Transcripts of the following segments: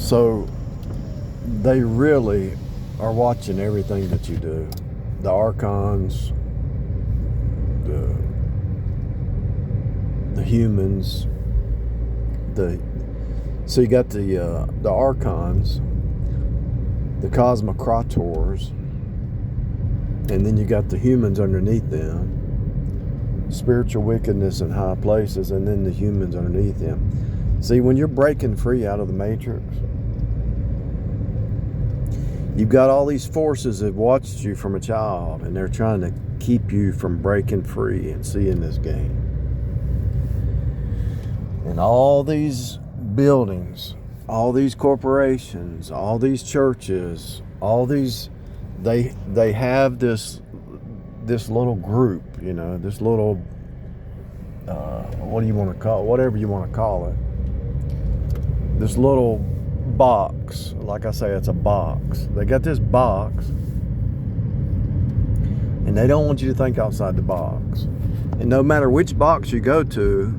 So they really are watching everything that you do. The Archons, the humans, so you got the Archons, the Cosmocrators, and then you got the humans underneath them, spiritual wickedness in high places, and then the humans underneath them. See, when you're breaking free out of the matrix, you've got all these forces that watched you from a child, and they're trying to keep you from breaking free and seeing this game. And all these buildings, all these corporations, all these churches, all these, they have this little group, you know, this little, what do you want to call it? Whatever you want to call it. This little box, like I say, it's a box. They got this box, and they don't want you to think outside the box. And no matter which box you go to,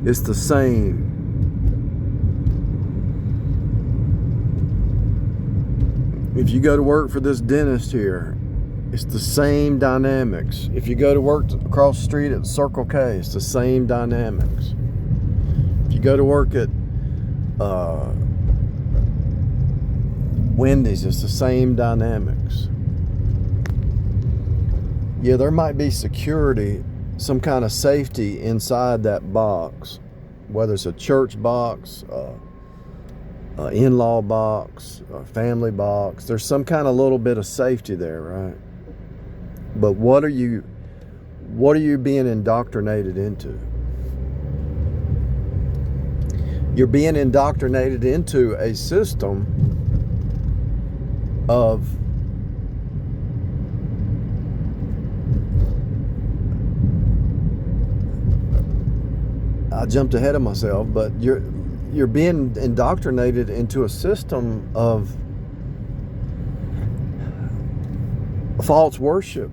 it's the same. If you go to work for this dentist here, it's the same dynamics. If you go to work across the street at Circle K, it's the same dynamics. If you go to work at Wendy's, it's the same dynamics. Yeah, there might be security, some kind of safety inside that box, whether it's a church box, in-law box, a family box. There's some kind of little bit of safety there, right? But what are you being indoctrinated into? You're being indoctrinated into a system of I jumped ahead of myself, but you're being indoctrinated into a system of false worship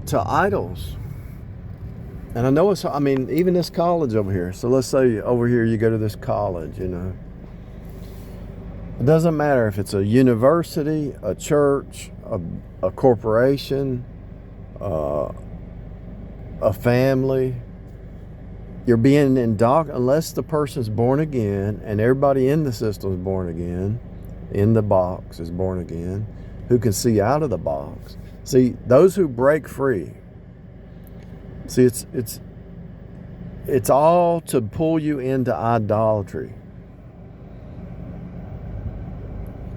to idols. And I know even this college over here. So let's say over here you go to this college, you know. It doesn't matter if it's a university, a church, a corporation, a family. You're being unless the person's born again, and everybody in the system is born again, in the box is born again, who can see out of the box. See, those who break free, see, it's all to pull you into idolatry.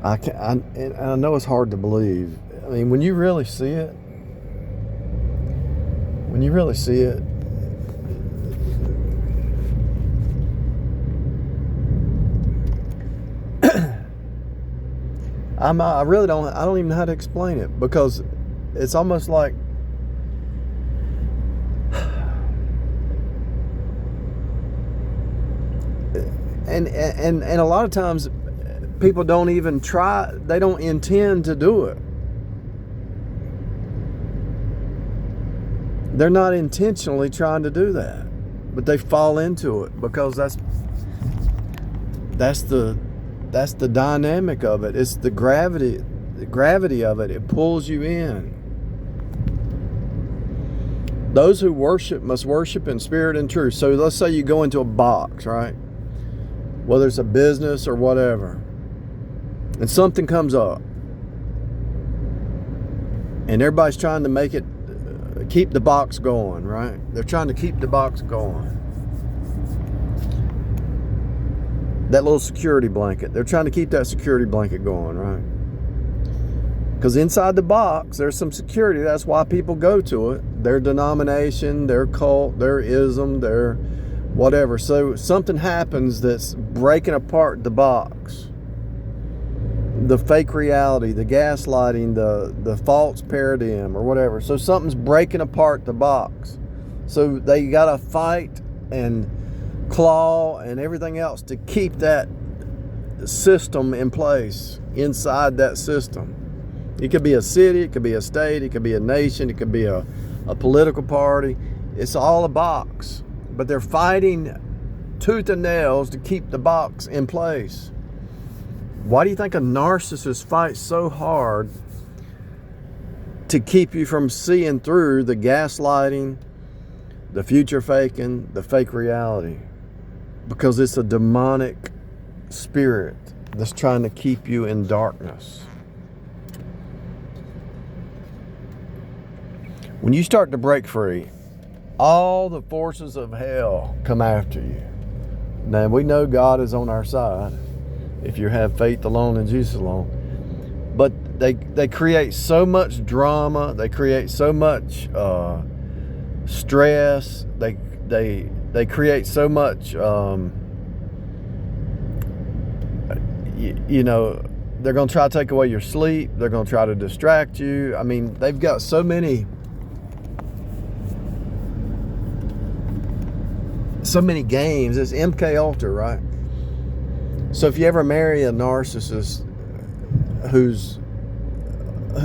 And I know it's hard to believe. I mean, when you really see it, I don't even know how to explain it, because it's almost like and a lot of times people don't even try, they don't intend to do it. They're not intentionally trying to do that, but they fall into it because that's the dynamic of it. It's the gravity of it. It pulls you in. Those who worship must worship in spirit and truth. So let's say you go into a box, right? Whether it's a business or whatever, and something comes up, and everybody's trying to make it, keep the box going, right? They're trying to keep the box going. That little security blanket, they're trying to keep that security blanket going, right? Because inside the box, there's some security. That's why people go to it. Their denomination, their cult, their ism, their whatever. So something happens that's breaking apart the box. The fake reality, the gaslighting, the false paradigm or whatever. So something's breaking apart the box. So they got to fight and claw and everything else to keep that system in place inside that system. It could be a city, it could be a state, it could be a nation, it could be a political party. It's all a box. But they're fighting tooth and nails to keep the box in place. Why do you think a narcissist fights so hard to keep you from seeing through the gaslighting, the future faking, the fake reality? Because it's a demonic spirit that's trying to keep you in darkness. When you start to break free, all the forces of hell come after you. Now, we know God is on our side if you have faith alone in Jesus alone. But they create so much drama. They create so much stress. They create so much, you know, they're going to try to take away your sleep. They're going to try to distract you. I mean, they've got so many games. It's MK Ultra, right? So if you ever marry a narcissist who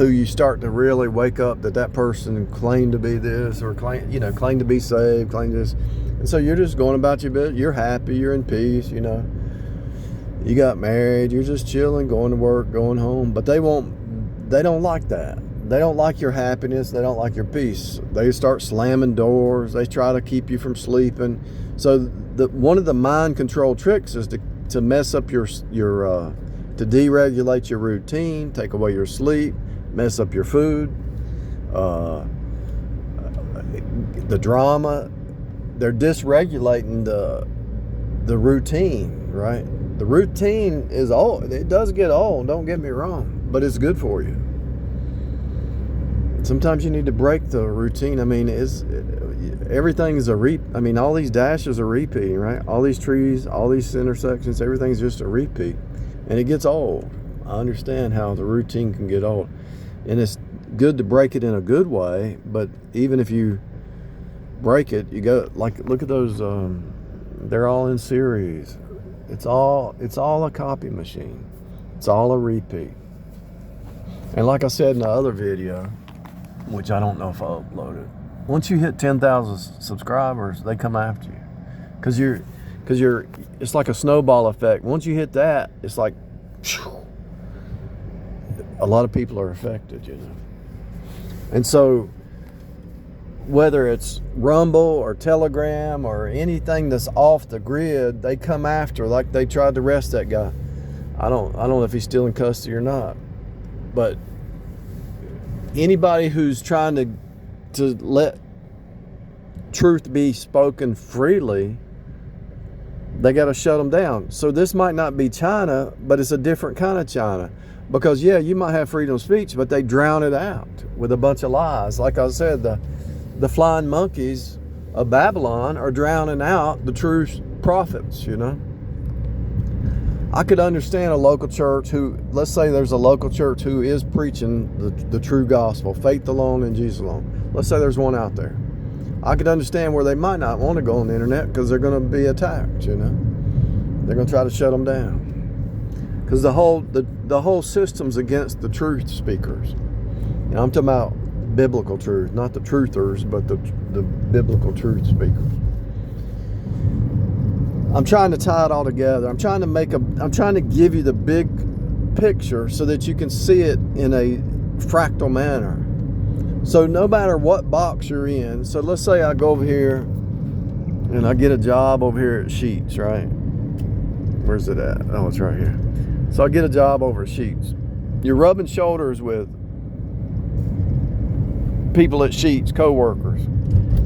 you start to really wake up that person claimed to be this, or claim to be saved, claim this, and so you're just going about your business. You're happy, you're in peace, you know. You got married, you're just chilling, going to work, going home. But they don't like that. They don't like your happiness. They don't like your peace. They start slamming doors. They try to keep you from sleeping. So one of the mind control tricks is to mess up your to deregulate your routine, take away your sleep, mess up your food, the drama. They're dysregulating the routine, right? The routine is old. It does get old, don't get me wrong, but it's good for you. Sometimes you need to break the routine. I mean, everything's all these dashes are repeating, right? All these trees, all these intersections, everything's just a repeat. And it gets old. I understand how the routine can get old. And it's good to break it in a good way, but even if you break it, you go, like, look at those, they're all in series. It's all a copy machine. It's all a repeat. And like I said in the other video, which I don't know if I uploaded, once you hit 10,000 subscribers, they come after you. Because it's like a snowball effect. Once you hit that, it's like, a lot of people are affected, you know. And so, whether it's Rumble or Telegram or anything that's off the grid, they come after, like they tried to arrest that guy. I don't know if he's still in custody or not. But anybody who's trying to let truth be spoken freely, they got to shut them down. So this might not be China, but it's a different kind of China. Because, yeah, you might have freedom of speech, but they drown it out with a bunch of lies. Like I said, the flying monkeys of Babylon are drowning out the true prophets, you know. I could understand a local church who, let's say there's a local church who is preaching the true gospel, faith alone and Jesus alone. Let's say there's one out there. I could understand where they might not want to go on the internet because they're going to be attacked, you know. They're going to try to shut them down. Because the whole system's against the truth speakers. And I'm talking about biblical truth, not the truthers, but the biblical truth speakers. I'm trying to tie it all together. I'm trying to give you the big picture so that you can see it in a fractal manner. So no matter what box you're in, so let's say I go over here and I get a job over here at Sheets, right? Where's it at? Oh, it's right here. So I get a job over at Sheets. You're rubbing shoulders with people at Sheets, co-workers.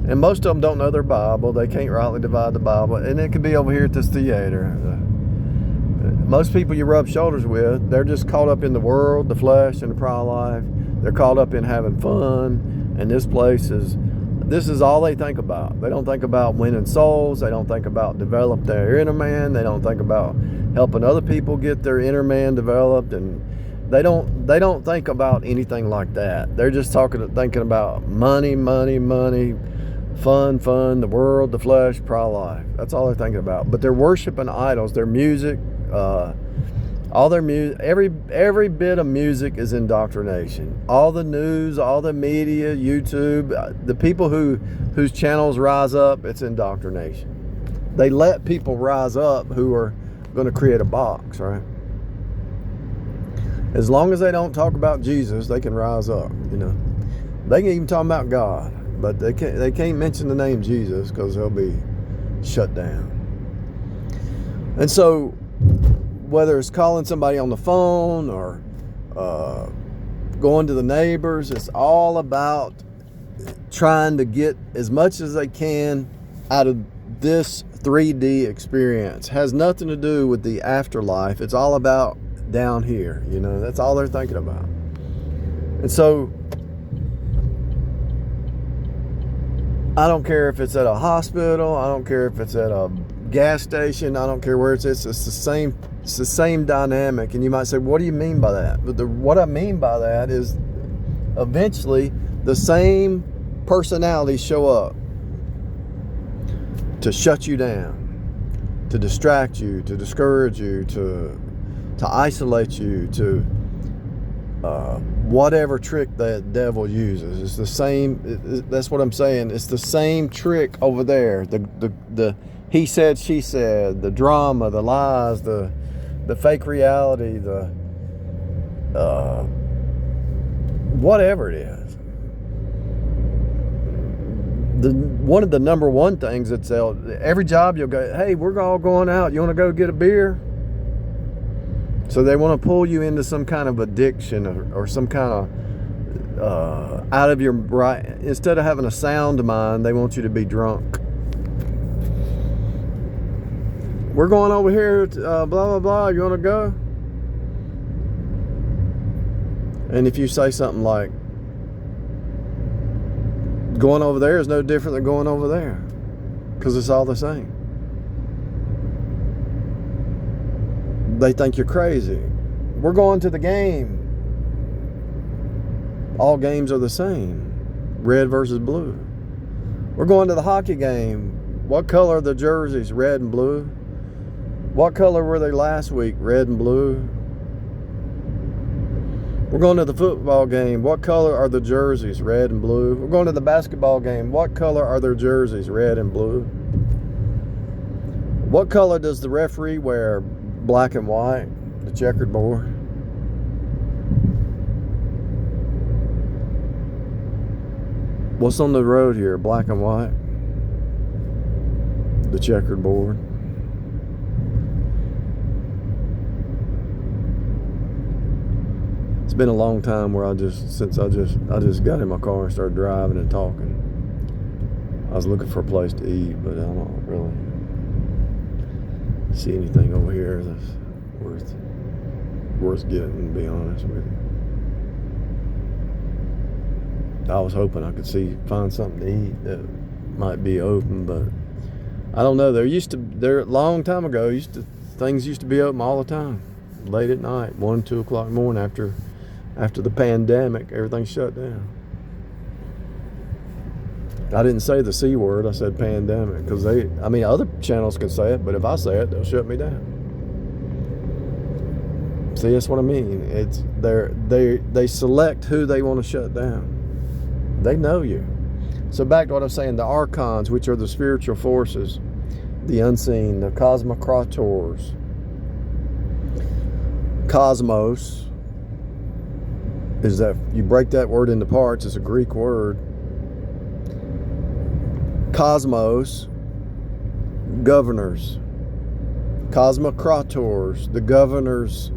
And most of them don't know their Bible. They can't rightly divide the Bible. And it could be over here at this theater. Most people you rub shoulders with, they're just caught up in the world, the flesh, and the pride of life. They're caught up in having fun. And this is all they think about. They don't think about winning souls. They don't think about develop their inner man. They don't think about helping other people get their inner man developed. And they don't think about anything like that. They're just thinking about money, fun, the world, the flesh, pride of life. That's all they're thinking about. But they're worshiping idols. Their music, all their music, every bit of music is indoctrination. All the news, all the media, YouTube, the people whose channels rise up, it's indoctrination. They let people rise up who are going to create a box, right? As long as they don't talk about Jesus, they can rise up, you know. They can even talk about God, but they can't mention the name Jesus because they'll be shut down. And so, whether it's calling somebody on the phone or going to the neighbors, it's all about trying to get as much as they can out of this 3D experience. Has nothing to do with the afterlife. It's all about down here, you know. That's all they're thinking about. And so I don't care if it's at a hospital, I don't care if it's at a gas station, I don't care where it's the same dynamic. And you might say, what do you mean by that? But what I mean by that is eventually the same personalities show up to shut you down, to distract you, to discourage you, to isolate you, to whatever trick the devil uses. It's the same. That's what I'm saying. It's the same trick over there. The he said, she said, the drama, the lies, the fake reality, the whatever it is. One of the number one things that's every job you'll go, hey, we're all going out. You want to go get a beer? So they want to pull you into some kind of addiction or some kind of out of your right. Instead of having a sound mind, they want you to be drunk. We're going over here to blah, blah, blah. You want to go? And if you say something like, going over there is no different than going over there, because it's all the same. They think you're crazy. We're going to the game. All games are the same. Red versus blue. We're going to the hockey game. What color are the jerseys? Red and blue. What color were they last week? Red and blue. We're going to the football game. What color are the jerseys? Red and blue. We're going to the basketball game. What color are their jerseys? Red and blue. What color does the referee wear? Black and white. The checkered board. What's on the road here? Black and white. The checkered board. It's been a long time where I just got in my car and started driving and talking. I was looking for a place to eat, but I don't really see anything over here that's worth getting, to be honest with you. I was hoping I could find something to eat that might be open, but I don't know. There a long time ago, things used to be open all the time, late at night, 1, 2 o'clock in the morning after the pandemic. Everything shut down. I didn't say the C word, I said pandemic, because other channels can say it, but if I say it, they'll shut me down. See, that's what I mean. It's they select who they want to shut down. They know you. So back to what I was saying, the Archons, which are the spiritual forces, the unseen, the cosmocrators. Cosmos is that, you break that word into parts, it's a Greek word. Cosmos, governors. Cosmocrators, the governors,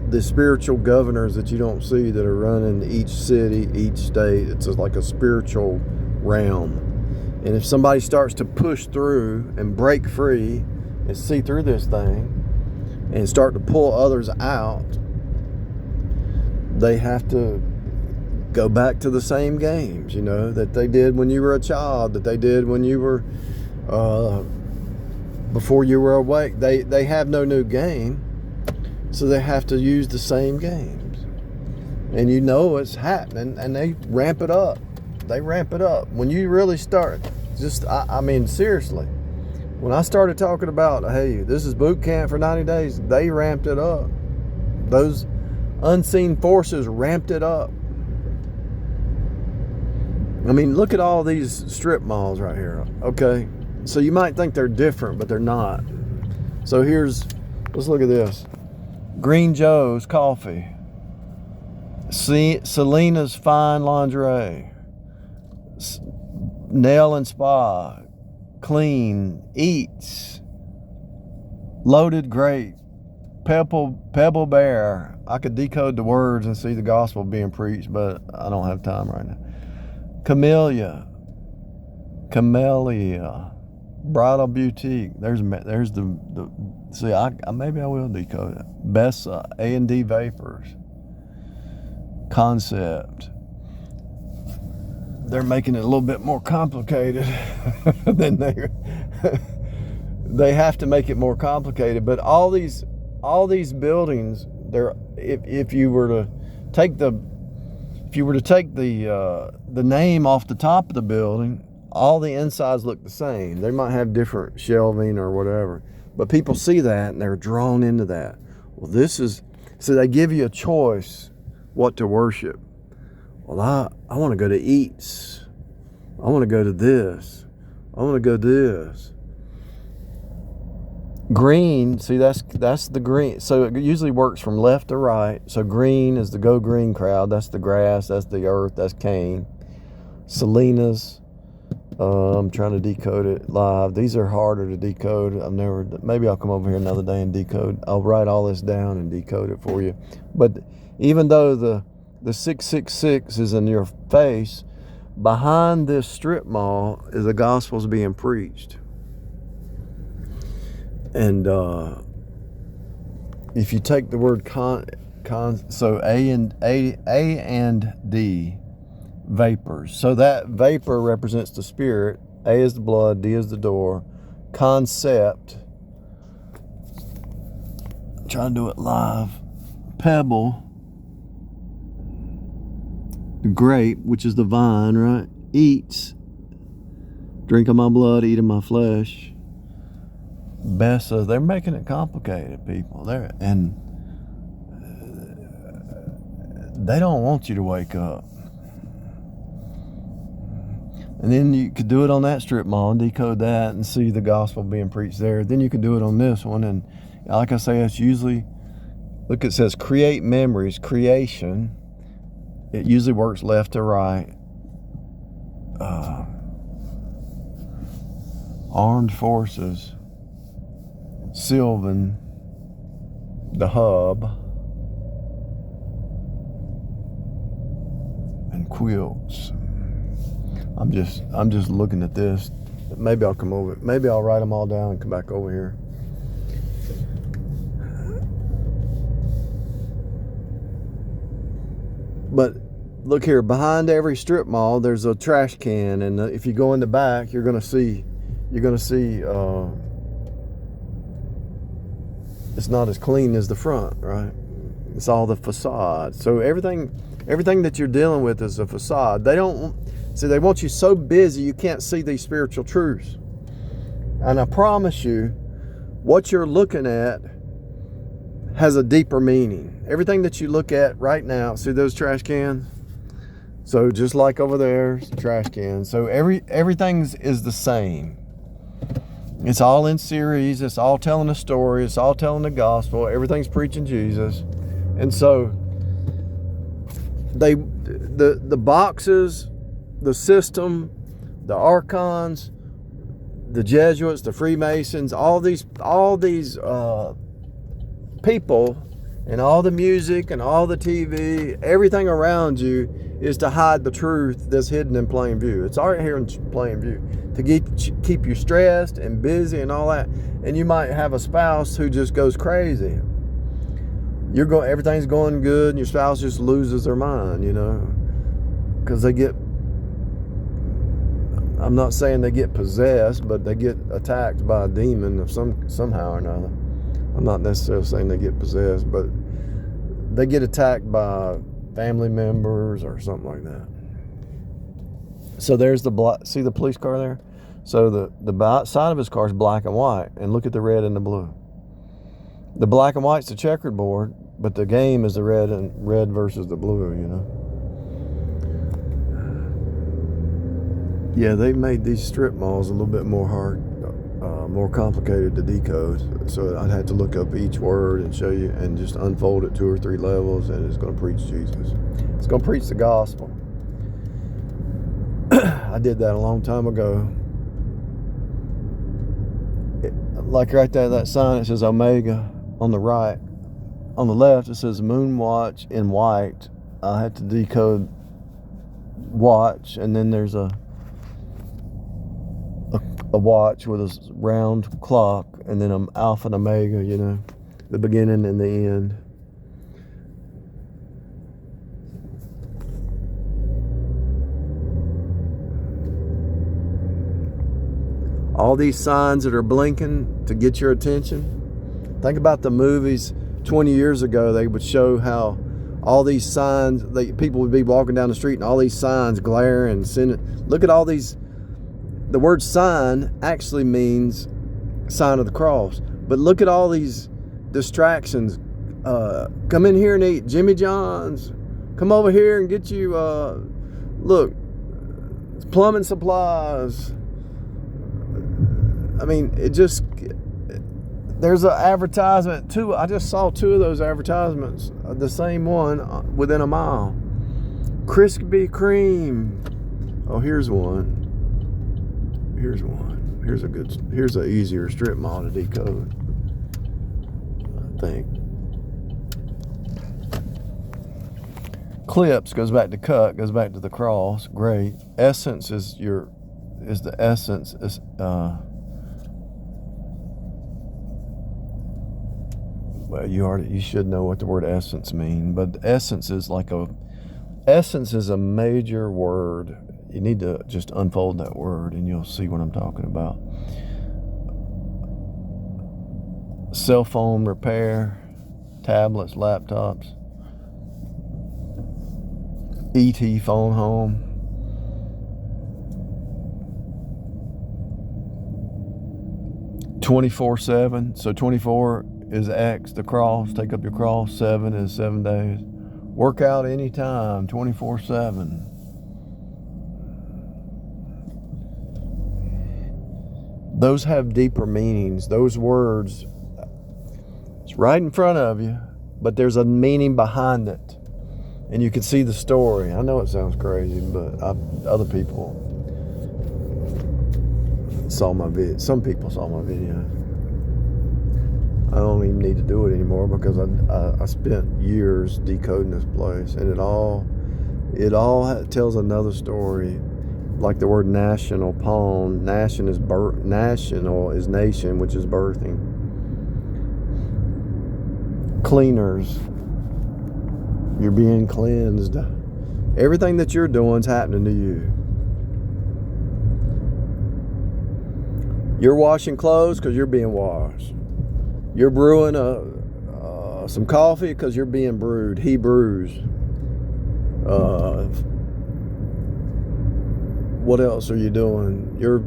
the spiritual governors that you don't see that are running each city, each state. It's like a spiritual realm. And if somebody starts to push through and break free and see through this thing and start to pull others out, they have to go back to the same games, that they did when you were a child, that they did when you were before you were awake. They have no new game, so they have to use the same games. And it's happening, and they ramp it up. When you really start, seriously, when I started talking about, hey, this is boot camp for 90 days, they ramped it up. Those unseen forces ramped it up. Look at all these strip malls right here. Okay, So you might think they're different, but they're not. So let's look at this. Green Joe's Coffee. Selena's Fine Lingerie. Nail and Spa. Clean. Eats. Loaded Grape. Pebble Bear. I could decode the words and see the gospel being preached, but I don't have time right now. Camellia. Bridal Boutique. There's the see, maybe I will decode it. Bessa, A&D Vapors. Concept. They're making it a little bit more complicated than they have to make it more complicated. But all these buildings, they're if you were to take the name off the top of the building, all the insides look the same. They might have different shelving or whatever, but people see that and they're drawn into that. Well, so they give you a choice what to worship. Well, I want to go to Eats. I want to go to this. I want to go this. Green, see, that's the green. So it usually works from left to right. So green is the Go Green crowd. That's the grass. That's the earth. That's Cain. Selena's. I'm trying to decode it live. These are harder to decode. Maybe I'll come over here another day and decode. I'll write all this down and decode it for you. But even though the 666 is in your face, behind this strip mall is the gospel's being preached. And if you take the word so A and D, vapors. So that vapor represents the spirit. A is the blood, D is the door. Concept. I'm trying to do it live. Pebble. Grape, which is the vine, right? Eats. Drink of my blood, eat of my flesh. Bessa, they're making it complicated, people. And they don't want you to wake up. And then you could do it on that strip mall and decode that and see the gospel being preached there. Then you can do it on this one. And like I say, it's usually, look, it says create memories, creation. It usually works left to right. Armed Forces. Sylvan. The Hub. And Quilts. I'm just looking at this. Maybe I'll come over. Maybe I'll write them all down and come back over here. But look here, behind every strip mall, there's a trash can, and if you go in the back, you're gonna see. It's not as clean as the front, right? It's all the facade. So everything that you're dealing with is a facade. They want you so busy you can't see these spiritual truths. And I promise you, what you're looking at has a deeper meaning. Everything that you look at right now, see those trash cans? So just like over there, trash cans. So everything is the same. It's all in series. It's all telling a story. It's all telling the gospel. Everything's preaching Jesus. And so the boxes, the system, the Archons, the Jesuits, the Freemasons, all these people, and all the music and all the TV, everything around you is to hide the truth that's hidden in plain view. It's already here in plain view to keep you stressed and busy and all that. And you might have a spouse who just goes crazy. Everything's going good, and your spouse just loses their mind, because they get. I'm not saying they get possessed, but they get attacked by a demon of somehow or another. I'm not necessarily saying they get possessed, but they get attacked by family members or something like that. So there's see the police car there? So the side of his car is black and white, and look at the red and the blue. The black and white's the checkered board, but the game is the red versus the blue, Yeah, they made these strip malls a little bit more hard. more complicated to decode. So I'd have to look up each word and show you and just unfold it 2 or 3 levels, and it's going to preach Jesus. It's going to preach the gospel. I did that a long time ago. Like right there, that sign, it says Omega on the right. On the left, it says Moon Watch in white. I had to decode watch, and then there's a watch with a round clock, and then an alpha and omega, you know, the beginning and the end. All these signs that are blinking to get your attention. Think about the movies 20 years ago. They would show how all these signs, people would be walking down the street and all these signs glaring. Look at all these. The word sign actually means sign of the cross. But look at all these distractions. Come in here and eat Jimmy John's. Come over here and get you, look, plumbing supplies. I mean, there's an advertisement too. I just saw 2 of those advertisements, the same one within a mile. Krispy Kreme. Oh, here's one. Here's one. Here's an easier strip mall to decode, I think. Clips goes back to cut, goes back to the cross. Great. Essence is the essence. Well, you should know what the word essence means, but essence is a major word. You need to just unfold that word and you'll see what I'm talking about. Cell phone repair, tablets, laptops, ET phone home. "24/7, so 24 is X, the cross, take up your cross. 7 is 7 days. Work out anytime, 24/7. Those have deeper meanings. Those words, it's right in front of you, but there's a meaning behind it. And you can see the story. I know it sounds crazy, but other people saw my video. Some people saw my video. I don't even need to do it anymore because I spent years decoding this place, and it all tells another story. Like the word national pawn. National is nation, which is birthing. Cleaners. You're being cleansed. Everything that you're doing is happening to you. You're washing clothes because you're being washed. You're brewing some coffee because you're being brewed. He brews. What else are you doing? You're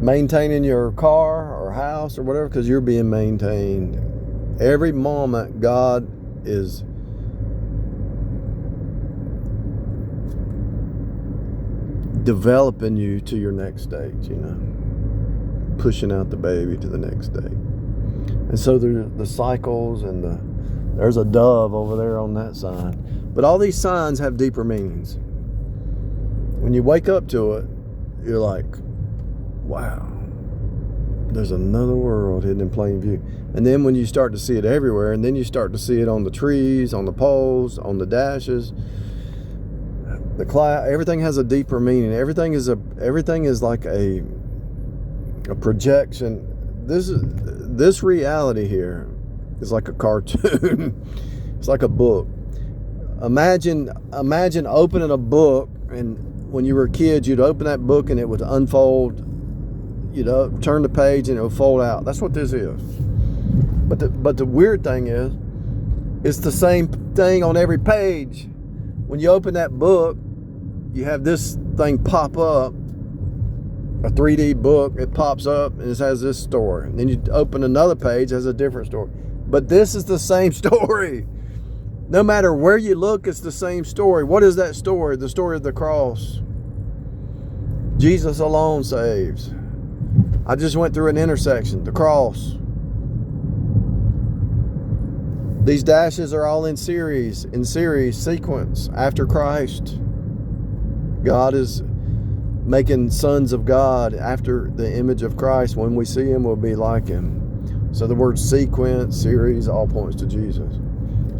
maintaining your car or house or whatever because you're being maintained. Every moment God is developing you to your next stage, you know, pushing out the baby to the next stage. And so there's the cycles, and there's a dove over there on that sign. But all these signs have deeper meanings. When you wake up to it, you're like, wow, there's another world hidden in plain view. And then when you start to see it everywhere, and then you start to see it on the trees, on the poles, on the dashes, the cloud, everything has a deeper meaning. Everything is like a projection. This reality here is like a cartoon. It's like a book. Imagine opening a book, and when you were a kid, you'd open that book and it would unfold. You'd turn the page and it would fold out. That's what this is. But the weird thing is, it's the same thing on every page. When you open that book, you have this thing pop up, a 3D book. It pops up and it has this story. And then you open another page, it has a different story. But this is the same story. No matter where you look, it's the same story. What is that story? The story of the cross. Jesus alone saves. I just went through an intersection, the cross. These dashes are all in series, sequence after Christ. God is making sons of God after the image of Christ. When we see him, we'll be like him. So the word sequence, series, all points to Jesus.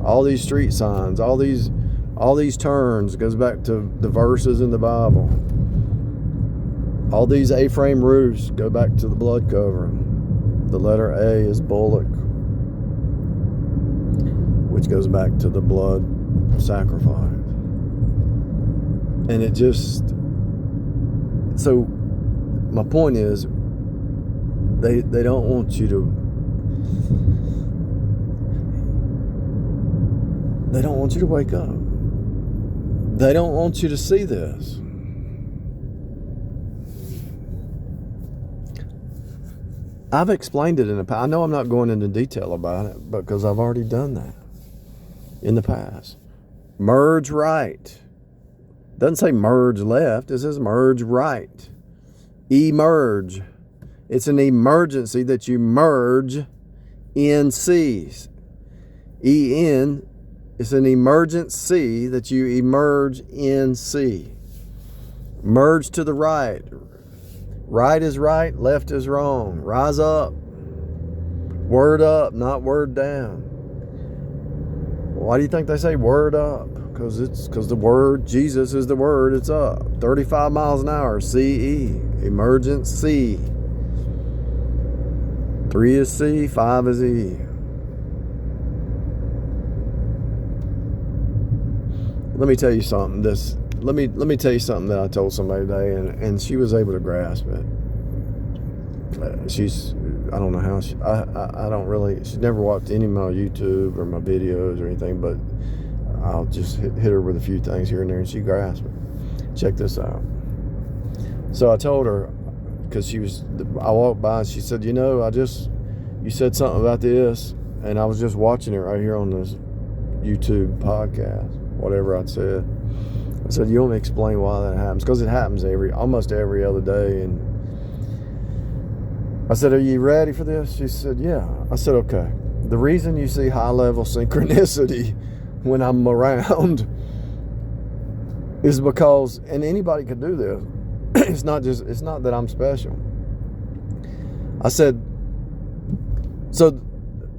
All these street signs, all these turns, goes back to the verses in the Bible. All these A-frame roofs go back to the blood covering. The letter A is bullock, which goes back to the blood sacrifice. And it just, so my point is, they don't want you to, they don't want you to wake up. They don't want you to see this. I've explained it in the past. I know I'm not going into detail about it because I've already done that in the past. Merge right. Doesn't say merge left. It says merge right. Emerge. It's an emergency that you merge in C's. E-N. It's an emergency that you emerge in C. Merge to the right. Right is right, left is wrong. Rise up. Word up, not word down. Why do you think they say word up? Because the word, Jesus is the word, it's up. 35 miles an hour, CE, emergency. 3 is C, 5 is E. Let me tell you something. Let me tell you something that I told somebody today, and she was able to grasp it. I don't know how I don't really. She's never watched any of my YouTube or my videos or anything, but I'll just hit her with a few things here and there, and she grasped it. Check this out. So I told her, because I walked by and she said, you said something about this, and I was just watching it right here on this YouTube podcast, whatever I said. I said, you want me to explain why that happens? Because it happens almost every other day. And I said, are you ready for this? She said, yeah. I said, okay. The reason you see high-level synchronicity when I'm around is because, and anybody could do this, it's not that I'm special. I said, so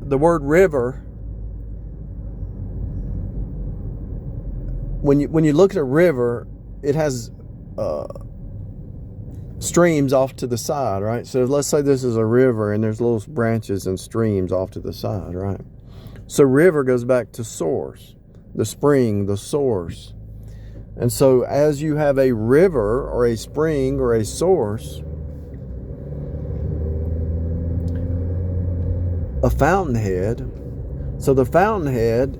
the word river, when you look at a river, it has streams off to the side, right? So let's say this is a river and there's little branches and streams off to the side, right? So river goes back to source, the spring, the source. And so as you have a river or a spring or a source, a fountainhead, so the fountainhead,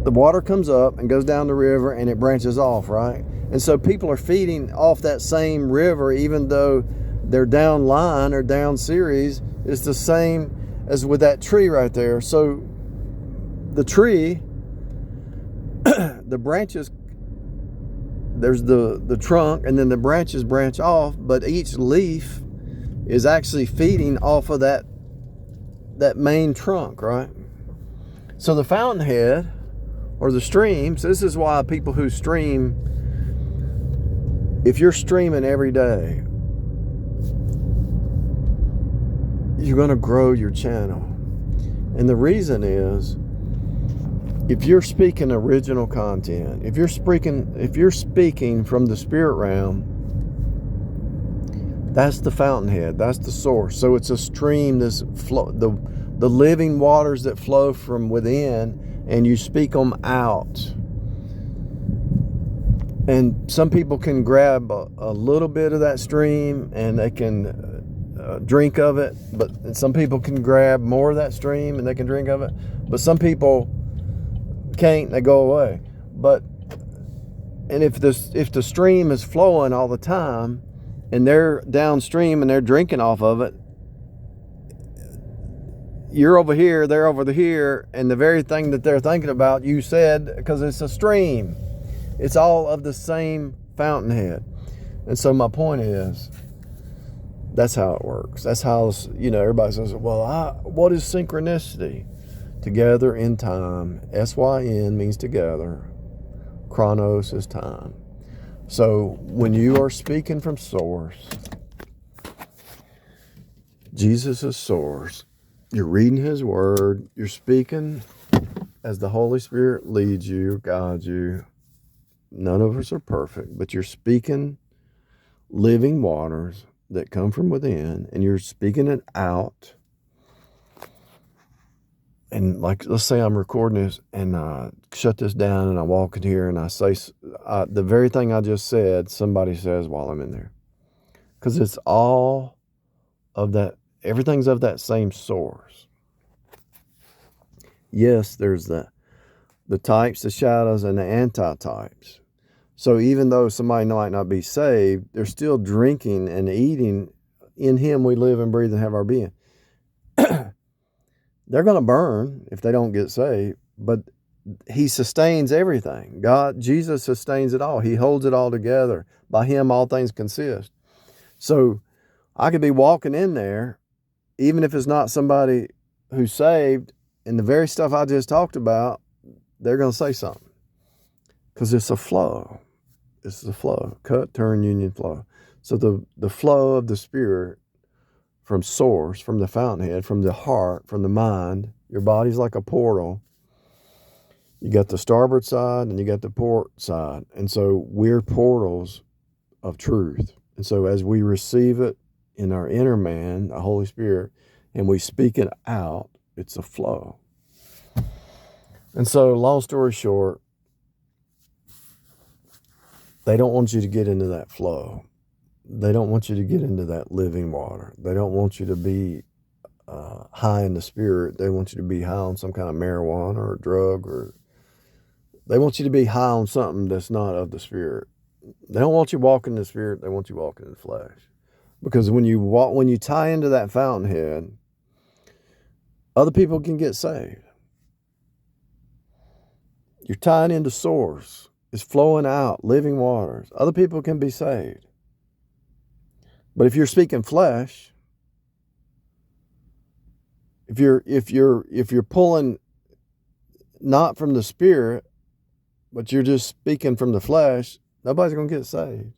the water comes up and goes down the river and it branches off, right? And so people are feeding off that same river, even though they're down line or down series. It's the same as with that tree right there. So the tree, the branches, there's the trunk, and then the branches branch off, but each leaf is actually feeding off of that main trunk, right? So the fountainhead, or the streams, this is why people who stream, if you're streaming every day, you're going to grow your channel. And the reason is, if you're speaking original content, if you're speaking from the spirit realm, that's the fountainhead, that's the source. So it's a stream, this flow, the living waters that flow from within, and you speak them out. And some people can grab a little bit of that stream and they can drink of it, but some people can grab more of that stream and they can drink of it, but some people can't, they go away. And if the stream is flowing all the time and they're downstream and they're drinking off of it, you're over here, they're over here, and the very thing that they're thinking about, you said, because it's a stream. It's all of the same fountainhead. And so my point is, that's how it works. That's how, everybody says, well, what is synchronicity? Together in time. SYN means together. Chronos is time. So when you are speaking from source, Jesus is source. You're reading his word. You're speaking as the Holy Spirit leads you, guides you. None of us are perfect, but you're speaking living waters that come from within, and you're speaking it out. And like, let's say I'm recording this and shut this down, and I walk in here and I say the very thing I just said, somebody says while I'm in there. Because it's all of that, everything's of that same source. Yes, there's the types, the shadows, and the anti-types. So even though somebody might not be saved, they're still drinking and eating. In him we live and breathe and have our being. They're going to burn if they don't get saved, but he sustains everything. Jesus sustains it all. He holds it all together. By him all things consist. So I could be walking in there, even if it's not somebody who's saved, and the very stuff I just talked about, they're going to say something. Because it's a flow. It's the flow. Cut, turn, union, flow. So the flow of the Spirit from source, from the fountainhead, from the heart, from the mind. Your body's like a portal. You got the starboard side and you got the port side. And so we're portals of truth. And so as we receive it in our inner man, the Holy Spirit, and we speak it out, it's a flow. And so long story short, they don't want you to get into that flow. They don't want you to get into that living water. They don't want you to be high in the Spirit. They want you to be high on some kind of marijuana or drug, or they want you to be high on something that's not of the Spirit. They don't want you walking in the Spirit. They want you walking in the flesh. Because when you tie into that fountainhead, other people can get saved. You're tying into source. It's flowing out, living waters. Other people can be saved. But if you're speaking flesh, if you're pulling not from the Spirit, but you're just speaking from the flesh, nobody's going to get saved.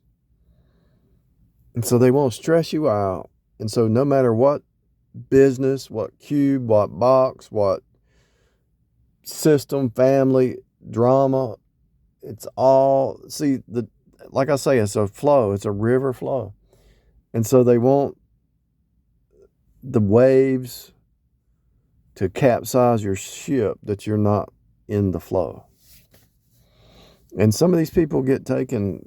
And so they won't stress you out. And so no matter what business, what cube, what box, what system, family, drama, it's all, like I say, it's a flow. It's a river flow. And so they want the waves to capsize your ship that you're not in the flow. And some of these people get taken